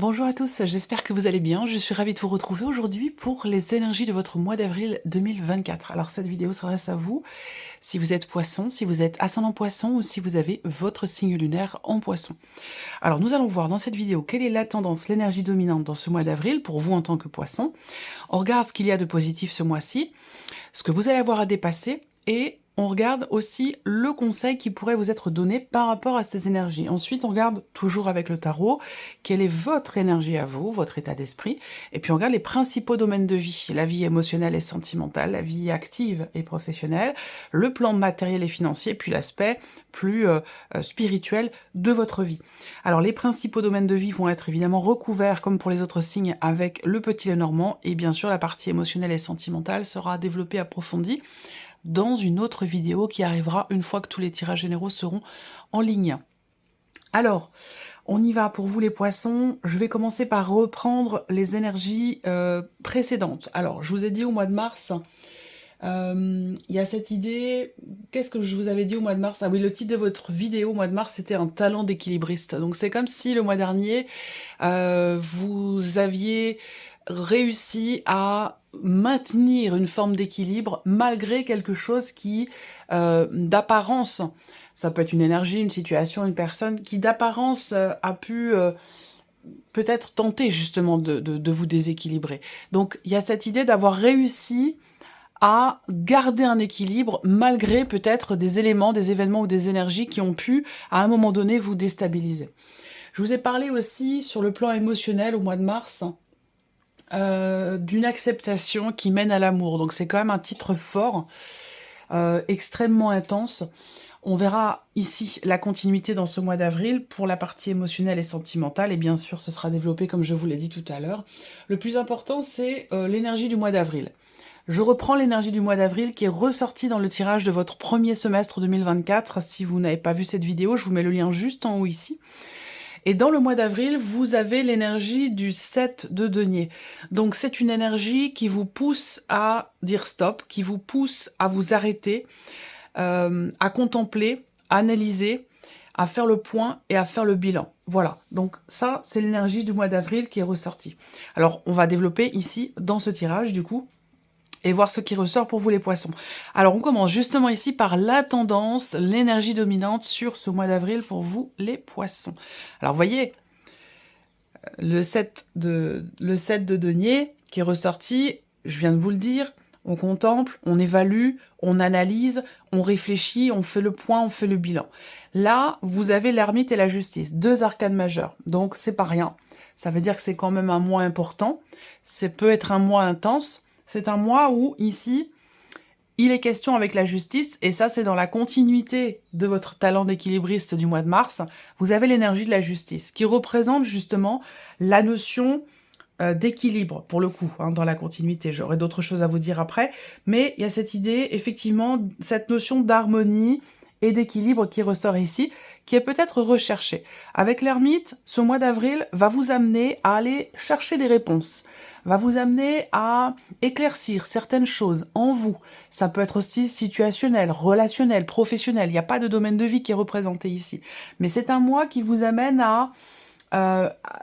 Bonjour à tous, j'espère que vous allez bien. Je suis ravie de vous retrouver aujourd'hui pour les énergies de votre mois d'avril 2024. Alors cette vidéo s'adresse à vous si vous êtes poisson, si vous êtes ascendant poisson ou si vous avez votre signe lunaire en poisson. Alors nous allons voir dans cette vidéo quelle est la tendance, l'énergie dominante dans ce mois d'avril pour vous en tant que poisson. On regarde ce qu'il y a de positif ce mois-ci, ce que vous allez avoir à dépasser et on regarde aussi le conseil qui pourrait vous être donné par rapport à ces énergies. Ensuite, on regarde toujours avec le tarot, quelle est votre énergie à vous, votre état d'esprit. Et puis on regarde les principaux domaines de vie, la vie émotionnelle et sentimentale, la vie active et professionnelle, le plan matériel et financier, puis l'aspect plus spirituel de votre vie. Alors les principaux domaines de vie vont être évidemment recouverts, comme pour les autres signes, avec le petit Lenormand, et bien sûr la partie émotionnelle et sentimentale sera développée, approfondie, dans une autre vidéo qui arrivera une fois que tous les tirages généraux seront en ligne. Alors, on y va pour vous les poissons. Je vais commencer par reprendre les énergies précédentes. Alors, je vous ai dit au mois de mars, il y a cette idée... Qu'est-ce que je vous avais dit au mois de mars? Ah oui, le titre de votre vidéo au mois de mars, c'était un talent d'équilibriste. Donc c'est comme si le mois dernier, vous aviez réussi à maintenir une forme d'équilibre malgré quelque chose qui, d'apparence, ça peut être une énergie, une situation, une personne, qui d'apparence a pu peut-être tenter justement de vous déséquilibrer. Donc il y a cette idée d'avoir réussi à garder un équilibre malgré peut-être des éléments, des événements ou des énergies qui ont pu, à un moment donné, vous déstabiliser. Je vous ai parlé aussi sur le plan émotionnel au mois de mars, d'une acceptation qui mène à l'amour. Donc c'est quand même un titre fort, extrêmement intense. On verra ici la continuité dans ce mois d'avril pour la partie émotionnelle et sentimentale, et bien sûr ce sera développé comme je vous l'ai dit tout à l'heure. Le plus important, c'est l'énergie du mois d'avril. Je reprends l'énergie du mois d'avril qui est ressortie dans le tirage de votre premier semestre 2024. Si vous n'avez pas vu cette vidéo, je vous mets le lien juste en haut ici. Et dans le mois d'avril, vous avez l'énergie du 7 de denier. Donc c'est une énergie qui vous pousse à dire stop, qui vous pousse à vous arrêter, à contempler, à analyser, à faire le point et à faire le bilan. Voilà, donc ça, c'est l'énergie du mois d'avril qui est ressortie. Alors, on va développer ici, dans ce tirage, du coup, et voir ce qui ressort pour vous les poissons. Alors on commence justement ici par la tendance, l'énergie dominante sur ce mois d'avril pour vous les poissons. Alors vous voyez, le 7 de denier qui est ressorti, je viens de vous le dire, on contemple, on évalue, on analyse, on réfléchit, on fait le point, on fait le bilan. Là, vous avez l'ermite et la justice, deux arcanes majeures, donc c'est pas rien. Ça veut dire que c'est quand même un mois important, ça peut être un mois intense. C'est un mois où, ici, il est question avec la justice, et ça, c'est dans la continuité de votre talent d'équilibriste du mois de mars. Vous avez l'énergie de la justice, qui représente justement la notion d'équilibre, pour le coup, dans la continuité. J'aurai d'autres choses à vous dire après, mais il y a cette idée, effectivement, cette notion d'harmonie et d'équilibre qui ressort ici, qui est peut-être recherchée. Avec l'ermite, ce mois d'avril va vous amener à aller chercher des réponses, va vous amener à éclaircir certaines choses en vous. Ça peut être aussi situationnel, relationnel, professionnel. Il n'y a pas de domaine de vie qui est représenté ici. Mais c'est un mois qui vous amène à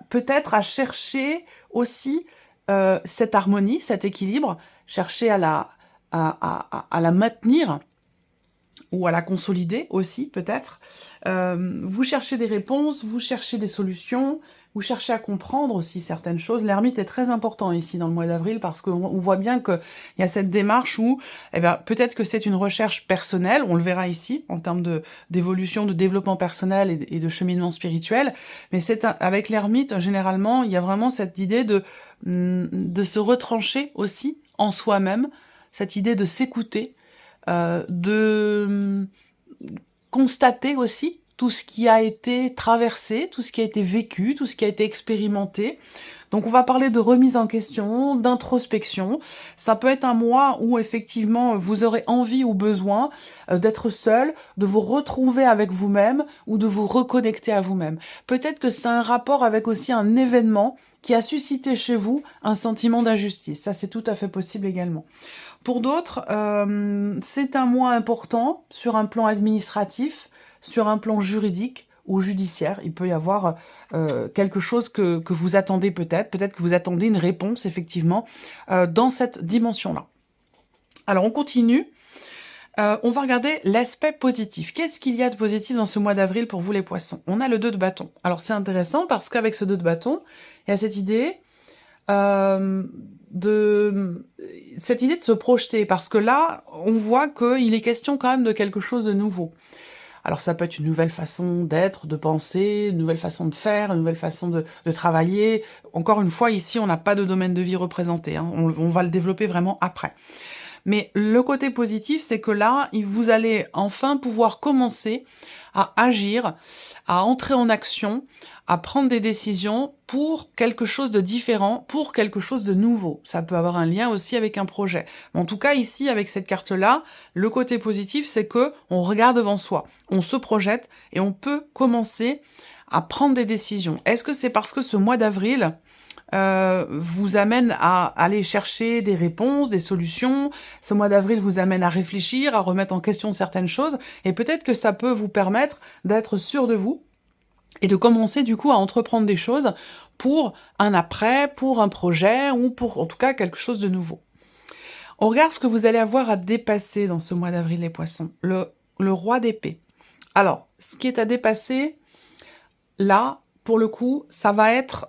peut-être à chercher aussi cette harmonie, cet équilibre, chercher à la maintenir ou à la consolider aussi peut-être. Vous cherchez des réponses, vous cherchez des solutions, vous cherchez à comprendre aussi certaines choses. L'ermite est très important ici dans le mois d'avril parce qu'on voit bien qu'il y a cette démarche où peut-être que c'est une recherche personnelle, on le verra ici en termes d'évolution, de développement personnel et de cheminement spirituel, mais avec l'ermite, généralement, il y a vraiment cette idée de se retrancher aussi en soi-même, cette idée de s'écouter, de constater aussi tout ce qui a été traversé, tout ce qui a été vécu, tout ce qui a été expérimenté. Donc on va parler de remise en question, d'introspection. Ça peut être un mois où effectivement vous aurez envie ou besoin d'être seul, de vous retrouver avec vous-même ou de vous reconnecter à vous-même. Peut-être que c'est un rapport avec aussi un événement qui a suscité chez vous un sentiment d'injustice. Ça, c'est tout à fait possible également. Pour d'autres, c'est un mois important sur un plan administratif, sur un plan juridique ou judiciaire. Il peut y avoir quelque chose que vous attendez peut-être que vous attendez une réponse effectivement dans cette dimension-là. Alors on continue. On va regarder l'aspect positif. Qu'est-ce qu'il y a de positif dans ce mois d'avril pour vous les poissons? On a le 2 de bâton. Alors c'est intéressant parce qu'avec ce 2 de bâton, il y a cette idée de se projeter, parce que là, on voit qu'il est question quand même de quelque chose de nouveau. Alors ça peut être une nouvelle façon d'être, de penser, une nouvelle façon de faire, une nouvelle façon de travailler. Encore une fois, ici, on n'a pas de domaine de vie représenté, hein. On va le développer vraiment après. Mais le côté positif, c'est que là, vous allez enfin pouvoir commencer à agir, à entrer en action, à prendre des décisions pour quelque chose de différent, pour quelque chose de nouveau. Ça peut avoir un lien aussi avec un projet. Mais en tout cas, ici, avec cette carte-là, le côté positif, c'est que on regarde devant soi, on se projette et on peut commencer à prendre des décisions. Est-ce que c'est parce que ce mois d'avril vous amène à aller chercher des réponses, des solutions? Ce mois d'avril vous amène à réfléchir, à remettre en question certaines choses, et peut-être que ça peut vous permettre d'être sûr de vous, et de commencer du coup à entreprendre des choses pour un après, pour un projet, ou pour en tout cas quelque chose de nouveau. On regarde ce que vous allez avoir à dépasser dans ce mois d'avril les poissons. Le roi d'épée. Alors, ce qui est à dépasser, là, pour le coup, ça va être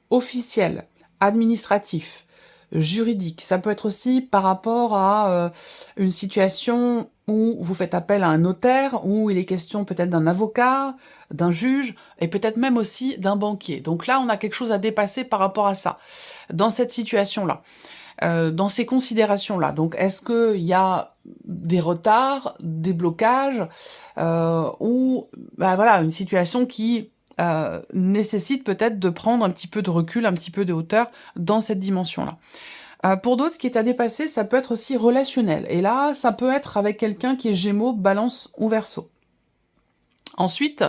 officiel, administratif, juridique. Ça peut être aussi par rapport à une situation où vous faites appel à un notaire, où il est question peut-être d'un avocat, d'un juge, et peut-être même aussi d'un banquier. Donc là, on a quelque chose à dépasser par rapport à ça, dans cette situation-là, dans ces considérations-là. Donc, est-ce qu'il y a des retards, des blocages, ou voilà, une situation qui nécessite peut-être de prendre un petit peu de recul, un petit peu de hauteur dans cette dimension-là. Pour d'autres, ce qui est à dépasser, ça peut être aussi relationnel. Et là, ça peut être avec quelqu'un qui est Gémeaux, Balance ou Verseau. Ensuite,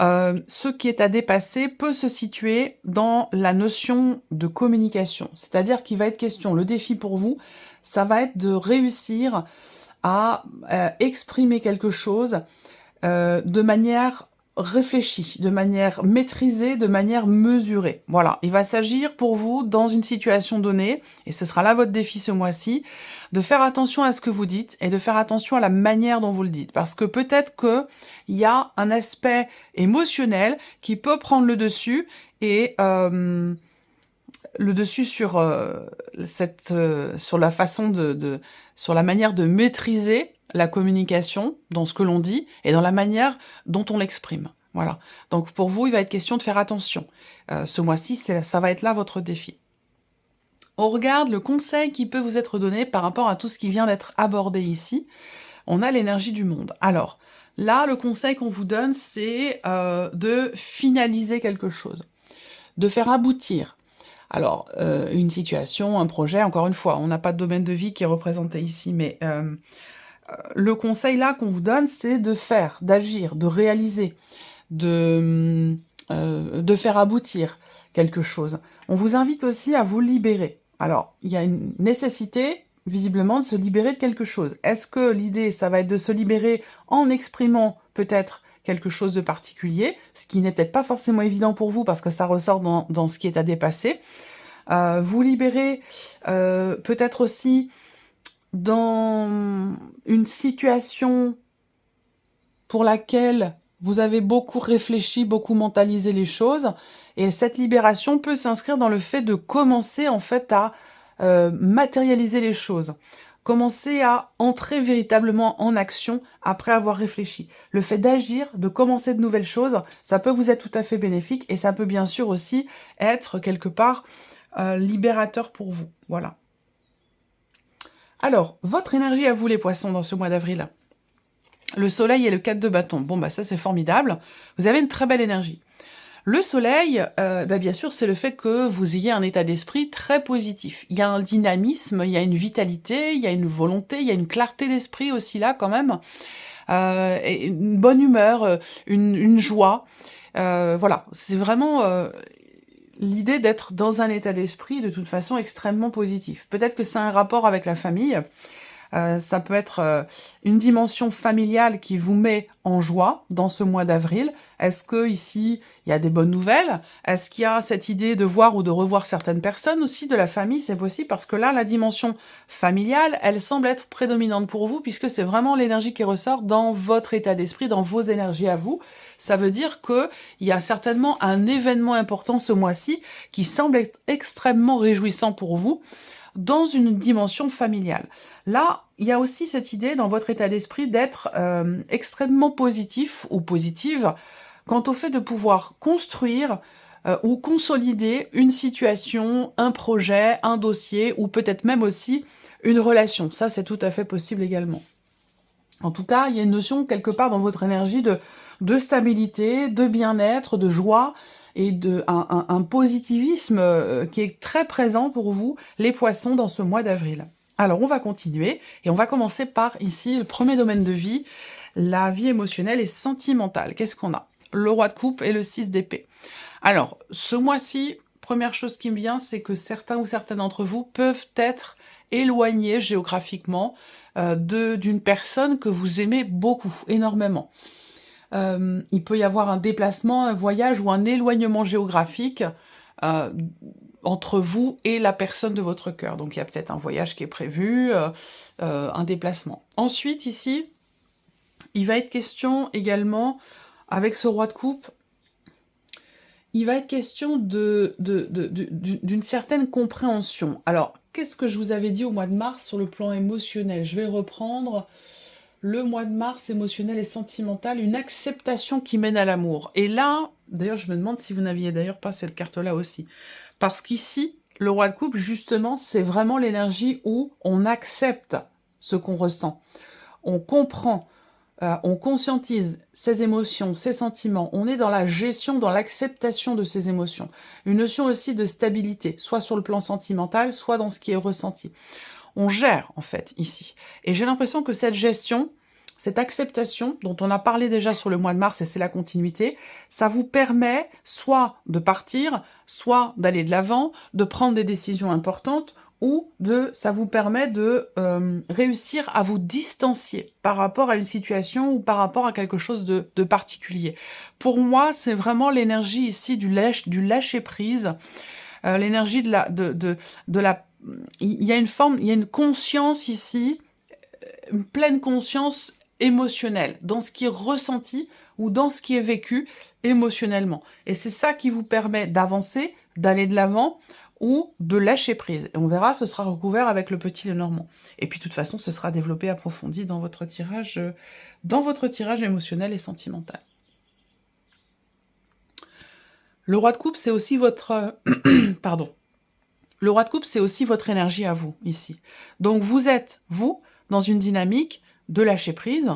ce qui est à dépasser peut se situer dans la notion de communication. C'est-à-dire qu'il va être question, le défi pour vous, ça va être de réussir à exprimer quelque chose de manière réfléchie, de manière maîtrisée, de manière mesurée. Voilà, il va s'agir pour vous, dans une situation donnée, et ce sera là votre défi ce mois-ci, de faire attention à ce que vous dites et de faire attention à la manière dont vous le dites. Parce que peut-être qu'il y a un aspect émotionnel qui peut prendre le dessus, et le dessus sur sur la façon sur la manière de maîtriser la communication dans ce que l'on dit et dans la manière dont on l'exprime. Voilà. Donc pour vous, il va être question de faire attention. Ce mois-ci, ça va être là votre défi. On regarde le conseil qui peut vous être donné par rapport à tout ce qui vient d'être abordé ici. On a l'énergie du monde. Alors là, le conseil qu'on vous donne, c'est de finaliser quelque chose, de faire aboutir. Alors, une situation, un projet, encore une fois, on n'a pas de domaine de vie qui est représenté ici, mais le conseil là qu'on vous donne, c'est de faire, d'agir, de réaliser, de faire aboutir quelque chose. On vous invite aussi à vous libérer. Alors, il y a une nécessité, visiblement, de se libérer de quelque chose. Est-ce que l'idée, ça va être de se libérer en exprimant peut-être quelque chose de particulier, ce qui n'est peut-être pas forcément évident pour vous parce que ça ressort dans ce qui est à dépasser. Vous libérer peut-être aussi dans une situation pour laquelle vous avez beaucoup réfléchi, beaucoup mentalisé les choses, et cette libération peut s'inscrire dans le fait de commencer en fait à matérialiser les choses, commencer à entrer véritablement en action après avoir réfléchi. Le fait d'agir, de commencer de nouvelles choses, ça peut vous être tout à fait bénéfique, et ça peut bien sûr aussi être quelque part libérateur pour vous. Voilà. Alors, votre énergie à vous les poissons dans ce mois d'avril. Le soleil et le 4 de bâton. Bon, bah ça c'est formidable. Vous avez une très belle énergie. Le soleil, bien sûr, c'est le fait que vous ayez un état d'esprit très positif. Il y a un dynamisme, il y a une vitalité, il y a une volonté, il y a une clarté d'esprit aussi là quand même. Et une bonne humeur, une joie. Voilà, c'est vraiment l'idée d'être dans un état d'esprit de toute façon extrêmement positif. Peut-être que c'est un rapport avec la famille. Ça peut être une dimension familiale qui vous met en joie dans ce mois d'avril. Est-ce que ici il y a des bonnes nouvelles? Est-ce qu'il y a cette idée de voir ou de revoir certaines personnes aussi de la famille? C'est possible parce que là, la dimension familiale, elle semble être prédominante pour vous puisque c'est vraiment l'énergie qui ressort dans votre état d'esprit, dans vos énergies à vous. Ça veut dire qu'il y a certainement un événement important ce mois-ci qui semble être extrêmement réjouissant pour vous dans une dimension familiale. Là, il y a aussi cette idée dans votre état d'esprit d'être extrêmement positif ou positive quant au fait de pouvoir construire ou consolider une situation, un projet, un dossier ou peut-être même aussi une relation. Ça, c'est tout à fait possible également. En tout cas, il y a une notion quelque part dans votre énergie de stabilité, de bien-être, de joie et un positivisme qui est très présent pour vous, les poissons, dans ce mois d'avril. Alors, on va continuer et on va commencer par ici le premier domaine de vie, la vie émotionnelle et sentimentale. Qu'est-ce qu'on a? Le roi de coupe et le 6 d'épée. Alors, ce mois-ci, première chose qui me vient, c'est que certains ou certaines d'entre vous peuvent être éloignés géographiquement d'une personne que vous aimez beaucoup, énormément. Il peut y avoir un déplacement, un voyage ou un éloignement géographique entre vous et la personne de votre cœur. Donc il y a peut-être un voyage qui est prévu, un déplacement. Ensuite, ici, il va être question également, avec ce roi de coupe, il va être question d'une certaine compréhension. Alors, qu'est-ce que je vous avais dit au mois de mars sur le plan émotionnel? Je vais reprendre le mois de mars émotionnel et sentimental, une acceptation qui mène à l'amour. Et là, d'ailleurs, je me demande si vous n'aviez d'ailleurs pas cette carte-là aussi. Parce qu'ici, le roi de coupe, justement, c'est vraiment l'énergie où on accepte ce qu'on ressent. On comprend, on conscientise ses émotions, ses sentiments. On est dans la gestion, dans l'acceptation de ses émotions. Une notion aussi de stabilité, soit sur le plan sentimental, soit dans ce qui est ressenti. On gère, en fait, ici. Et j'ai l'impression que cette gestion, cette acceptation, dont on a parlé déjà sur le mois de mars, et c'est la continuité, ça vous permet soit de partir, soit d'aller de l'avant, de prendre des décisions importantes, ou ça vous permet de réussir à vous distancier par rapport à une situation ou par rapport à quelque chose de particulier. Pour moi, c'est vraiment l'énergie ici du lâcher-prise, l'énergie de la il y a une conscience ici, une pleine conscience émotionnelle, dans ce qui est ressenti ou dans ce qui est vécu émotionnellement. Et c'est ça qui vous permet d'avancer, d'aller de l'avant ou de lâcher prise. Et on verra, ce sera recouvert avec le petit Lenormand. Et puis de toute façon, ce sera développé, approfondi dans votre tirage émotionnel et sentimental. Le roi de coupe, c'est aussi votre... Pardon. Le roi de coupe, c'est aussi votre énergie à vous, ici. Donc vous êtes, vous, dans une dynamique de lâcher prise,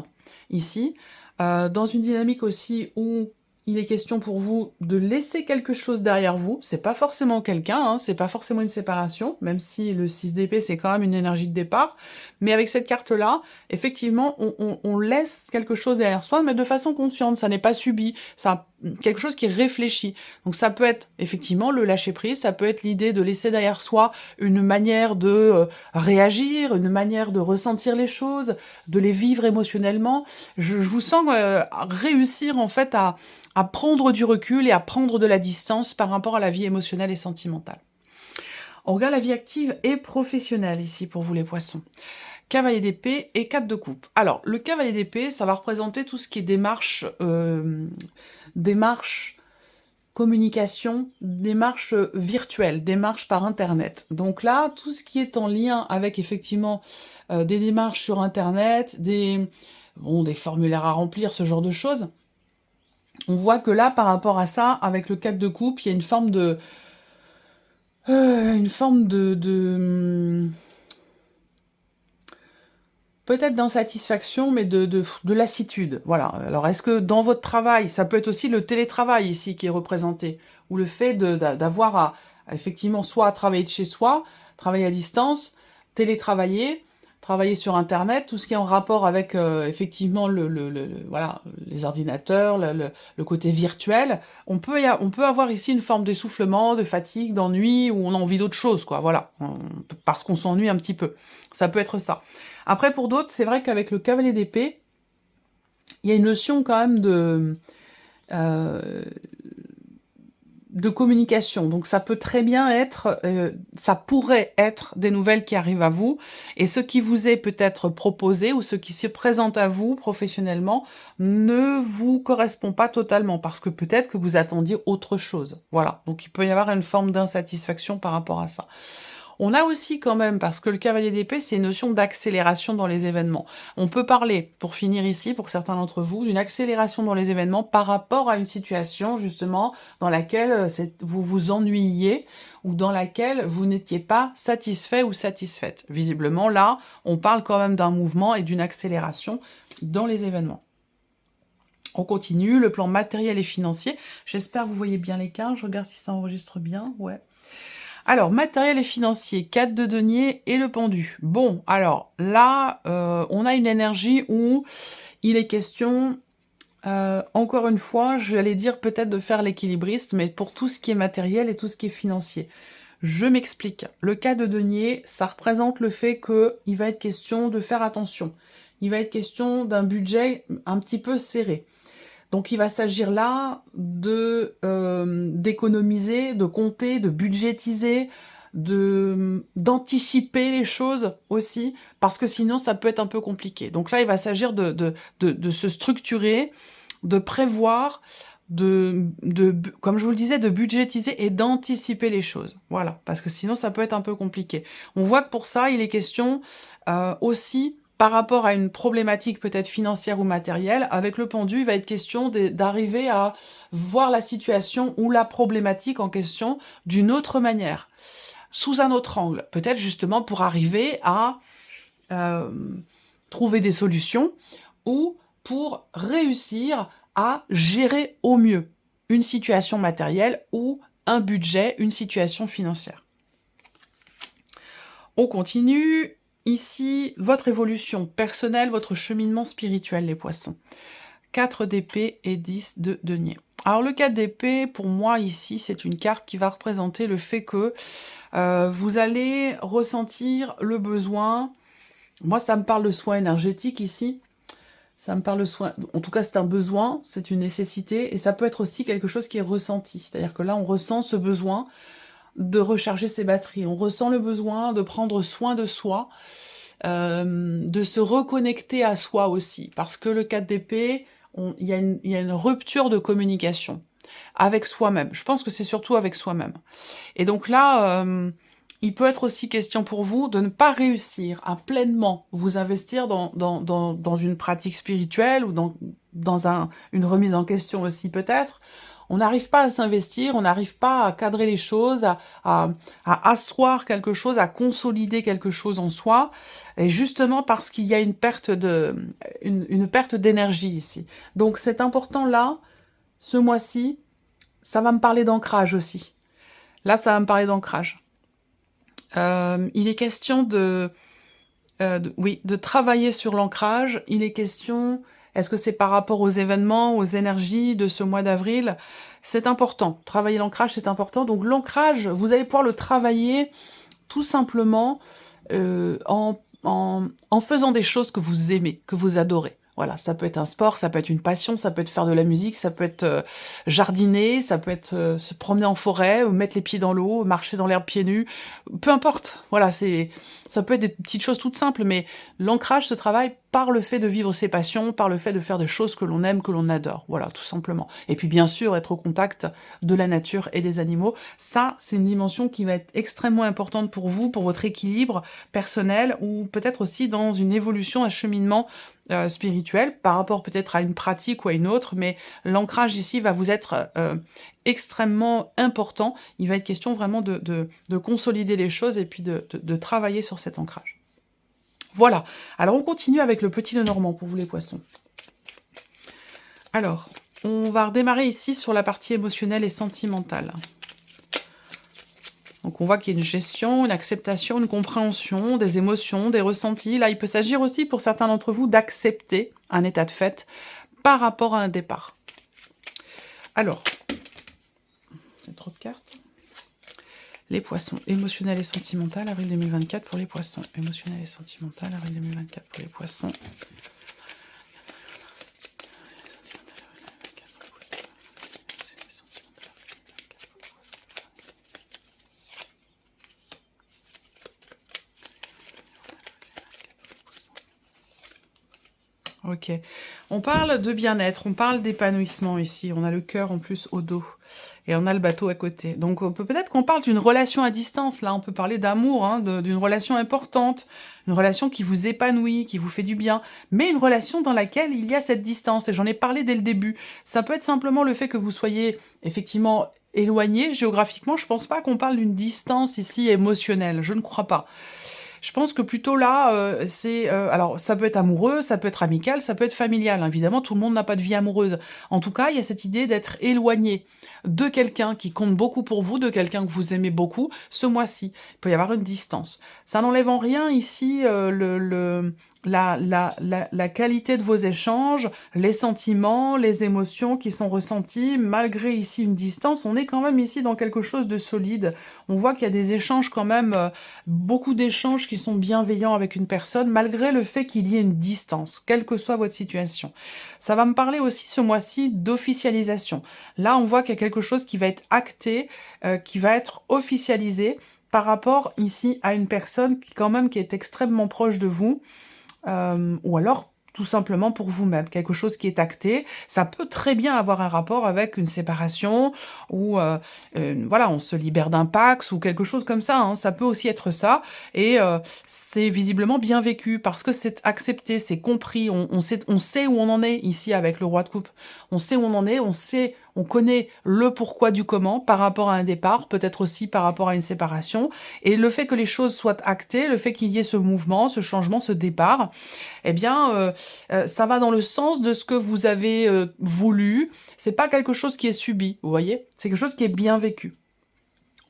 ici, dans une dynamique aussi où il est question pour vous de laisser quelque chose derrière vous. C'est pas forcément quelqu'un, hein, c'est pas forcément une séparation, même si le 6 d'épée, c'est quand même une énergie de départ. Mais avec cette carte-là, effectivement, on laisse quelque chose derrière soi, mais de façon consciente, ça n'est pas subi, ça quelque chose qui est réfléchi. Donc ça peut être effectivement le lâcher-prise, ça peut être l'idée de laisser derrière soi une manière de réagir, une manière de ressentir les choses, de les vivre émotionnellement. Je vous sens réussir en fait à prendre du recul et à prendre de la distance par rapport à la vie émotionnelle et sentimentale. On regarde la vie active et professionnelle ici pour vous les poissons. Cavalier d'épée et 4 de coupe. Alors, le cavalier d'épée, ça va représenter tout ce qui est démarche, communication, démarche virtuelle, démarche par Internet. Donc là, tout ce qui est en lien avec effectivement des démarches sur Internet, des formulaires à remplir, ce genre de choses, on voit que là, par rapport à ça, avec le 4 de coupe, il y a une forme de... peut-être d'insatisfaction, mais de lassitude. Voilà. Alors, est-ce que dans votre travail, ça peut être aussi le télétravail ici qui est représenté, ou le fait d'avoir à effectivement soit à travailler de chez soi, travailler à distance, télétravailler, travailler sur internet, tout ce qui est en rapport avec effectivement voilà, les ordinateurs, le côté virtuel, on peut avoir ici une forme d'essoufflement, de fatigue, d'ennui, où on a envie d'autre chose, quoi, voilà, parce qu'on s'ennuie un petit peu. Ça peut être ça. Après, pour d'autres, c'est vrai qu'avec le cavalier d'épée, il y a une notion quand même de communication. Donc ça peut très bien être, ça pourrait être des nouvelles qui arrivent à vous, et ce qui vous est peut-être proposé ou ce qui se présente à vous professionnellement ne vous correspond pas totalement, parce que peut-être que vous attendiez autre chose. Voilà, donc il peut y avoir une forme d'insatisfaction par rapport à ça. On a aussi quand même, parce que le cavalier d'épée, c'est une notion d'accélération dans les événements. On peut parler, pour finir ici, pour certains d'entre vous, d'une accélération dans les événements par rapport à une situation, justement, dans laquelle vous vous ennuyiez, ou dans laquelle vous n'étiez pas satisfait ou satisfaite. Visiblement, là, on parle quand même d'un mouvement et d'une accélération dans les événements. On continue, le plan matériel et financier. J'espère que vous voyez bien les cartes, je regarde si ça enregistre bien, ouais. Alors, matériel et financier, 4 de denier et le pendu. Bon, alors là, on a une énergie où il est question, encore une fois, j'allais dire peut-être de faire l'équilibriste, mais pour tout ce qui est matériel et tout ce qui est financier. Je m'explique. Le 4 de denier, ça représente le fait qu'il va être question de faire attention. Il va être question d'un budget un petit peu serré. Donc il va s'agir là de d'économiser, de compter, de budgétiser, d'anticiper les choses aussi, parce que sinon ça peut être un peu compliqué. Donc là, il va s'agir de se structurer, de prévoir, comme je vous le disais, de budgétiser et d'anticiper les choses. Voilà, parce que sinon ça peut être un peu compliqué. On voit que pour ça, il est question aussi, par rapport à une problématique peut-être financière ou matérielle, avec le pendu, il va être question d'arriver à voir la situation ou la problématique en question d'une autre manière, sous un autre angle, peut-être justement pour arriver à trouver des solutions ou pour réussir à gérer au mieux une situation matérielle ou un budget, une situation financière. On continue. Ici, votre évolution personnelle, votre cheminement spirituel, les poissons. 4 d'épée et 10 de denier. Alors le 4 d'épée, pour moi ici, c'est une carte qui va représenter le fait que vous allez ressentir le besoin. Moi, ça me parle de soin énergétique ici. Ça me parle de soin. En tout cas, c'est un besoin, c'est une nécessité, et ça peut être aussi quelque chose qui est ressenti. C'est-à-dire que là, on ressent ce besoin de recharger ses batteries. On ressent le besoin de prendre soin de soi, de se reconnecter à soi aussi. Parce que le 4 d'épée, il y a une rupture de communication avec soi-même. Je pense que c'est surtout avec soi-même. Et donc là, il peut être aussi question pour vous de ne pas réussir à pleinement vous investir dans une pratique spirituelle ou dans une remise en question aussi peut-être. On n'arrive pas à s'investir, on n'arrive pas à cadrer les choses, à asseoir quelque chose, à consolider quelque chose en soi, et justement parce qu'il y a une perte d'énergie ici. Donc c'est important là, ce mois-ci, ça va me parler d'ancrage aussi. Là, ça va me parler d'ancrage. Il est question de travailler sur l'ancrage. Il est question, est-ce que c'est par rapport aux événements, aux énergies de ce mois d'avril? C'est important. Travailler l'ancrage, c'est important. Donc l'ancrage, vous allez pouvoir le travailler tout simplement en faisant des choses que vous aimez, que vous adorez. Voilà, ça peut être un sport, ça peut être une passion, ça peut être faire de la musique, ça peut être jardiner, ça peut être se promener en forêt, mettre les pieds dans l'eau, marcher dans l'herbe pieds nus, peu importe. Voilà, ça peut être des petites choses toutes simples, mais l'ancrage se travaille par le fait de vivre ses passions, par le fait de faire des choses que l'on aime, que l'on adore. Voilà, tout simplement. Et puis bien sûr, être au contact de la nature et des animaux. Ça, c'est une dimension qui va être extrêmement importante pour vous, pour votre équilibre personnel, ou peut-être aussi dans une évolution, un cheminement spirituel, par rapport peut-être à une pratique ou à une autre, mais l'ancrage ici va vous être extrêmement important. Il va être question vraiment de consolider les choses et puis de travailler sur cet ancrage. Voilà, alors on continue avec le petit Lenormand pour vous les poissons. Alors, on va redémarrer ici sur la partie émotionnelle et sentimentale. Donc on voit qu'il y a une gestion, une acceptation, une compréhension des émotions, des ressentis. Là, il peut s'agir aussi pour certains d'entre vous d'accepter un état de fait par rapport à un départ. Alors, c'est trop de cartes. Les poissons, émotionnel et sentimental, avril 2024 pour les poissons. Émotionnel et sentimental, avril 2024 pour les poissons. Ok. On parle de bien-être, on parle d'épanouissement ici. On a le cœur en plus au dos. Et on a le bateau à côté. Donc peut-être qu'on parle d'une relation à distance. Là, on peut parler d'amour, hein, d'une relation importante. Une relation qui vous épanouit, qui vous fait du bien. Mais une relation dans laquelle il y a cette distance. Et j'en ai parlé dès le début. Ça peut être simplement le fait que vous soyez effectivement éloigné géographiquement. Je pense pas qu'on parle d'une distance ici émotionnelle. Je ne crois pas. Je pense que plutôt là, alors ça peut être amoureux, ça peut être amical, ça peut être familial. Évidemment, tout le monde n'a pas de vie amoureuse. En tout cas, il y a cette idée d'être éloigné de quelqu'un qui compte beaucoup pour vous, de quelqu'un que vous aimez beaucoup, ce mois-ci. Il peut y avoir une distance. Ça n'enlève en rien ici la qualité de vos échanges, les sentiments, les émotions qui sont ressentis, malgré ici une distance. On est quand même ici dans quelque chose de solide. On voit qu'il y a des échanges quand même, beaucoup d'échanges qui sont bienveillants avec une personne, malgré le fait qu'il y ait une distance, quelle que soit votre situation. Ça va me parler aussi ce mois-ci d'officialisation. Là, on voit qu'il y a quelque chose qui va être acté, qui va être officialisé par rapport ici à une personne qui est extrêmement proche de vous, ou alors tout simplement pour vous-même, quelque chose qui est acté. Ça peut très bien avoir un rapport avec une séparation, ou voilà, on se libère d'un Pax, ou quelque chose comme ça, hein. Ça peut aussi être ça, et c'est visiblement bien vécu, parce que c'est accepté, c'est compris, on sait où on en est ici avec le roi de coupe. On sait où on en est, on connaît le pourquoi du comment par rapport à un départ, peut-être aussi par rapport à une séparation, et le fait que les choses soient actées, le fait qu'il y ait ce mouvement, ce changement, ce départ, eh bien, ça va dans le sens de ce que vous avez voulu. C'est pas quelque chose qui est subi, vous voyez? C'est quelque chose qui est bien vécu.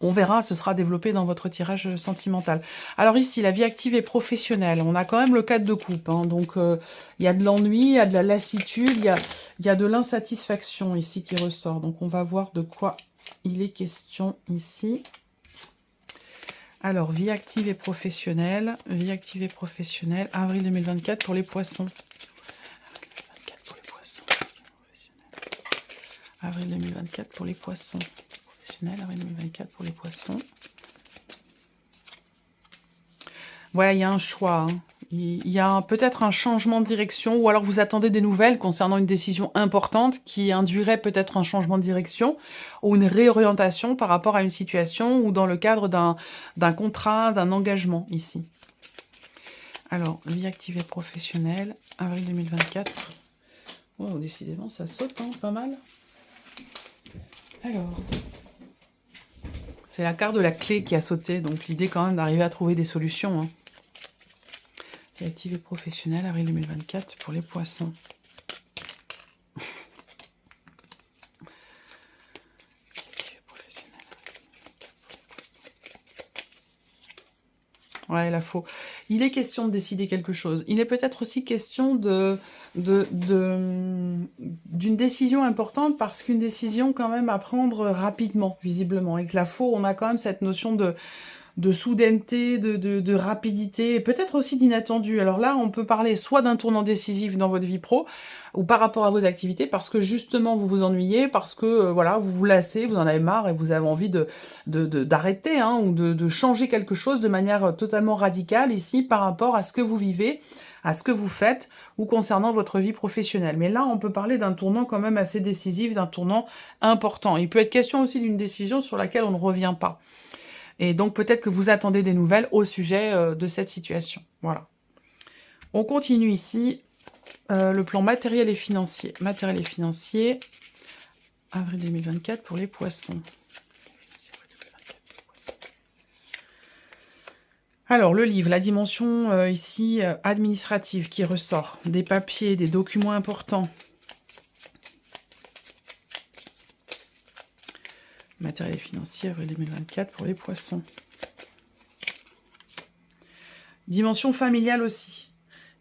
On verra, ce sera développé dans votre tirage sentimental. Alors ici, la vie active et professionnelle. On a quand même le 4 de coupe, hein, donc il y a de l'ennui, il y a de la lassitude, il y a de l'insatisfaction ici qui ressort. Donc on va voir de quoi il est question ici. Alors, vie active et professionnelle, avril 2024 pour les poissons. Avril 2024 pour les poissons. Avril 2024 pour les poissons. Ouais, il y a un choix. Hein. Il y a peut-être un changement de direction, ou alors vous attendez des nouvelles concernant une décision importante qui induirait peut-être un changement de direction ou une réorientation par rapport à une situation ou dans le cadre d'un contrat, d'un engagement ici. Alors, vie active et professionnelle, avril 2024. Oh, décidément, ça saute, hein, pas mal. Alors, c'est la carte de la clé qui a sauté, donc l'idée quand même d'arriver à trouver des solutions. Hein. Vie active et professionnelle, avril 2024 pour les poissons. Ouais, la faux. Il est question de décider quelque chose. Il est peut-être aussi question d'une décision importante, parce qu'une décision quand même à prendre rapidement, visiblement. Et que la faux, on a quand même cette notion de soudaineté, de rapidité, et peut-être aussi d'inattendu. Alors là, on peut parler soit d'un tournant décisif dans votre vie pro, ou par rapport à vos activités, parce que justement vous vous ennuyez, parce que voilà, vous vous lassez, vous en avez marre, et vous avez envie d'arrêter, hein, ou de changer quelque chose de manière totalement radicale ici, par rapport à ce que vous vivez, à ce que vous faites, ou concernant votre vie professionnelle. Mais là, on peut parler d'un tournant quand même assez décisif, d'un tournant important. Il peut être question aussi d'une décision sur laquelle on ne revient pas. Et donc peut-être que vous attendez des nouvelles au sujet de cette situation. Voilà. On continue ici. Le plan matériel et financier. Matériel et financier. Avril 2024 pour les poissons. Alors, le livre, la dimension ici administrative qui ressort. Des papiers, des documents importants. Matériel et financier, avril 2024 pour les poissons. Dimension familiale aussi.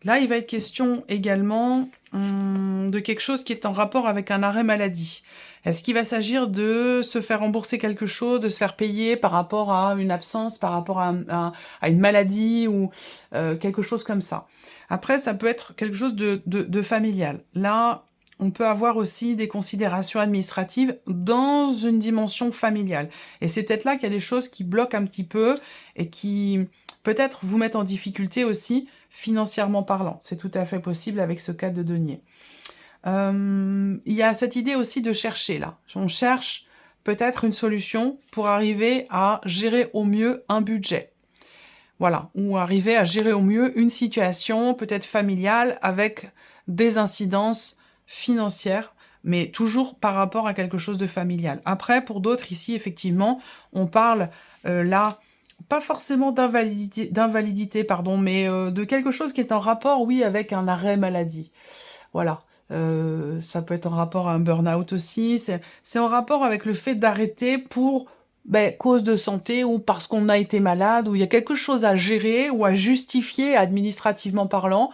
Là, il va être question également de quelque chose qui est en rapport avec un arrêt maladie. Est-ce qu'il va s'agir de se faire rembourser quelque chose, de se faire payer par rapport à une absence, par rapport à une maladie ou quelque chose comme ça. Après, ça peut être quelque chose de familial. Là, on peut avoir aussi des considérations administratives dans une dimension familiale. Et c'est peut-être là qu'il y a des choses qui bloquent un petit peu et qui peut-être vous mettent en difficulté aussi financièrement parlant. C'est tout à fait possible avec ce cas de denier. Il y a cette idée aussi de chercher là. On cherche peut-être une solution pour arriver à gérer au mieux un budget. Voilà, ou arriver à gérer au mieux une situation peut-être familiale avec des incidences financières, mais toujours par rapport à quelque chose de familial. Après, pour d'autres ici, effectivement, on parle là, pas forcément d'invalidité, pardon, mais de quelque chose qui est en rapport, oui, avec un arrêt maladie. Voilà. Ça peut être en rapport à un burn-out aussi. C'est en rapport avec le fait d'arrêter pour cause de santé ou parce qu'on a été malade, ou il y a quelque chose à gérer ou à justifier administrativement parlant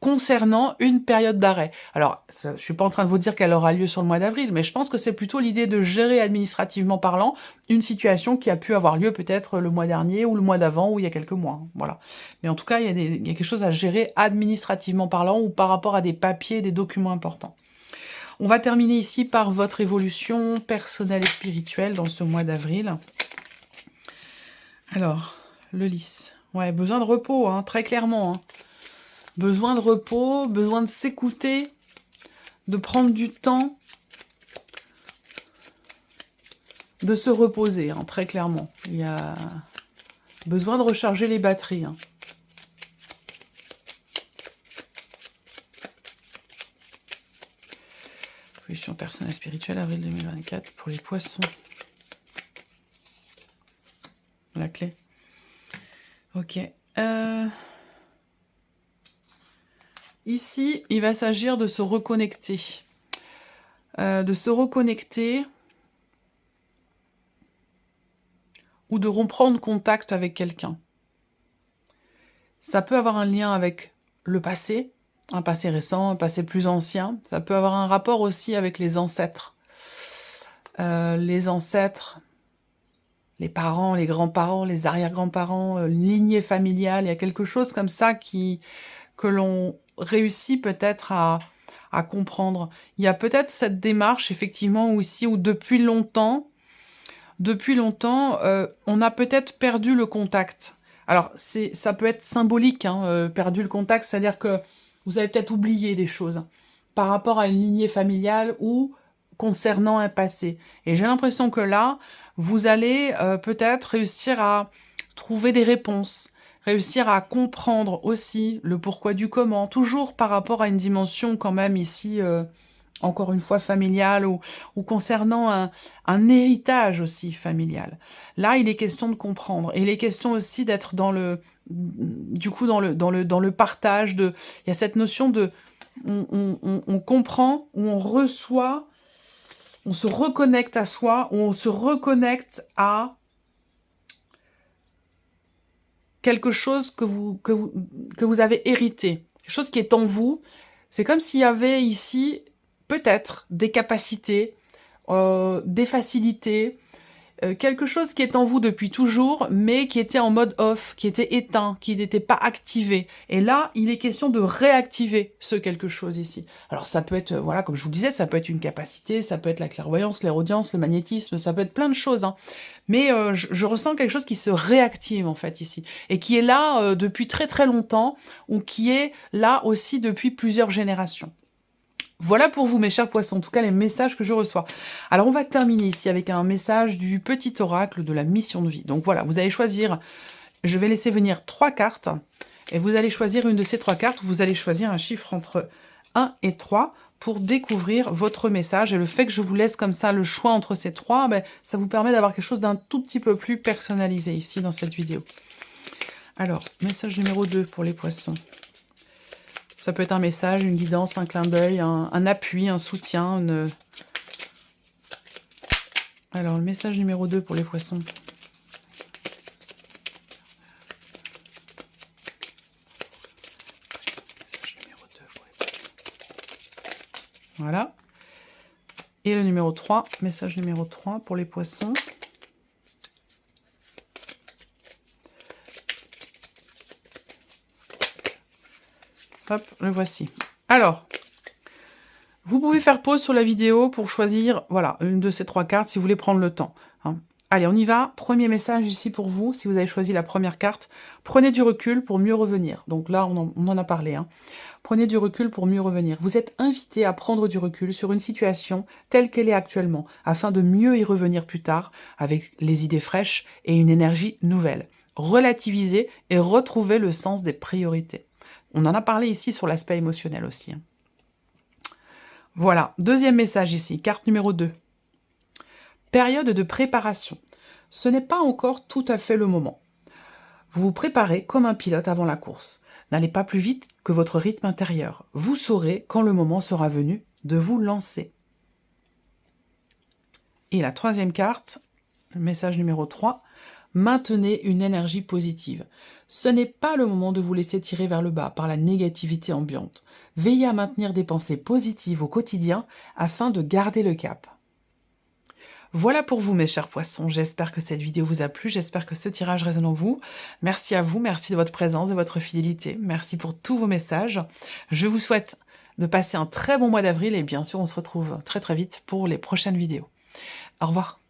concernant une période d'arrêt. Alors, je suis pas en train de vous dire qu'elle aura lieu sur le mois d'avril, mais je pense que c'est plutôt l'idée de gérer administrativement parlant une situation qui a pu avoir lieu peut-être le mois dernier ou le mois d'avant ou il y a quelques mois. Voilà. Mais en tout cas, il y a quelque chose à gérer administrativement parlant ou par rapport à des papiers, des documents importants. On va terminer ici par votre évolution personnelle et spirituelle dans ce mois d'avril. Alors, le lys. Ouais, besoin de repos, hein, très clairement. Hein. Besoin de repos, besoin de s'écouter, de prendre du temps, de se reposer, hein, très clairement. Il y a besoin de recharger les batteries. Hein. Évolution personnelle spirituelle, avril 2024, pour les poissons. La clé. Ok. Ici, il va s'agir de se reconnecter. Ou de reprendre contact avec quelqu'un. Ça peut avoir un lien avec le passé, un passé récent, un passé plus ancien. Ça peut avoir un rapport aussi avec les ancêtres. Les ancêtres, les parents, les grands-parents, les arrière-grands-parents, lignée familiale. Il y a quelque chose comme ça que l'on réussit peut-être à comprendre. Il y a peut-être cette démarche, effectivement, où depuis longtemps, on a peut-être perdu le contact. Alors, ça peut être symbolique, hein, perdu le contact, c'est-à-dire que vous avez peut-être oublié des choses par rapport à une lignée familiale ou concernant un passé. Et j'ai l'impression que là, vous allez peut-être réussir à trouver des réponses, réussir à comprendre aussi le pourquoi du comment, toujours par rapport à une dimension quand même ici... encore une fois familiale ou concernant un héritage aussi familial. Là, il est question de comprendre. Et il est question aussi d'être dans le partage. Il y a cette notion de on comprend, ou on reçoit, on se reconnecte à soi, ou on se reconnecte à quelque chose que vous avez hérité, quelque chose qui est en vous. C'est comme s'il y avait ici peut-être des capacités, des facilités, quelque chose qui est en vous depuis toujours, mais qui était en mode off, qui était éteint, qui n'était pas activé. Et là, il est question de réactiver ce quelque chose ici. Alors ça peut être, voilà, comme je vous le disais, ça peut être une capacité, ça peut être la clairvoyance, l'audience, le magnétisme, ça peut être plein de choses. Hein. Mais je ressens quelque chose qui se réactive en fait ici, et qui est là depuis très très longtemps, ou qui est là aussi depuis plusieurs générations. Voilà pour vous, mes chers poissons, en tout cas les messages que je reçois. Alors on va terminer ici avec un message du petit oracle de la mission de vie. Donc voilà, vous allez choisir, je vais laisser venir 3 cartes, et vous allez choisir une de ces 3 cartes, vous allez choisir un chiffre entre 1 et 3 pour découvrir votre message. Et le fait que je vous laisse comme ça le choix entre ces 3, ça vous permet d'avoir quelque chose d'un tout petit peu plus personnalisé ici dans cette vidéo. Alors, message numéro 2 pour les poissons. Ça peut être un message, une guidance, un clin d'œil, un appui, un soutien, Alors, le message numéro 2 pour les poissons. Voilà. Et le numéro 3, message numéro 3 pour les poissons. Hop, le voici. Alors, vous pouvez faire pause sur la vidéo pour choisir, voilà, une de ces 3 cartes si vous voulez prendre le temps. Hein. Allez, on y va. Premier message ici pour vous, si vous avez choisi la première carte. Prenez du recul pour mieux revenir. Donc là, on en a parlé. Hein. Prenez du recul pour mieux revenir. Vous êtes invité à prendre du recul sur une situation telle qu'elle est actuellement, afin de mieux y revenir plus tard, avec les idées fraîches et une énergie nouvelle. Relativiser et retrouver le sens des priorités. On en a parlé ici sur l'aspect émotionnel aussi. Hein. Voilà, deuxième message ici, carte numéro 2. Période de préparation. Ce n'est pas encore tout à fait le moment. Vous vous préparez comme un pilote avant la course. N'allez pas plus vite que votre rythme intérieur. Vous saurez quand le moment sera venu de vous lancer. Et la troisième carte, le message numéro 3. Maintenez une énergie positive. Ce n'est pas le moment de vous laisser tirer vers le bas par la négativité ambiante. Veillez à maintenir des pensées positives au quotidien afin de garder le cap. Voilà pour vous mes chers poissons, j'espère que cette vidéo vous a plu, j'espère que ce tirage résonne en vous. Merci à vous, merci de votre présence, de votre fidélité, merci pour tous vos messages. Je vous souhaite de passer un très bon mois d'avril et bien sûr on se retrouve très très vite pour les prochaines vidéos. Au revoir.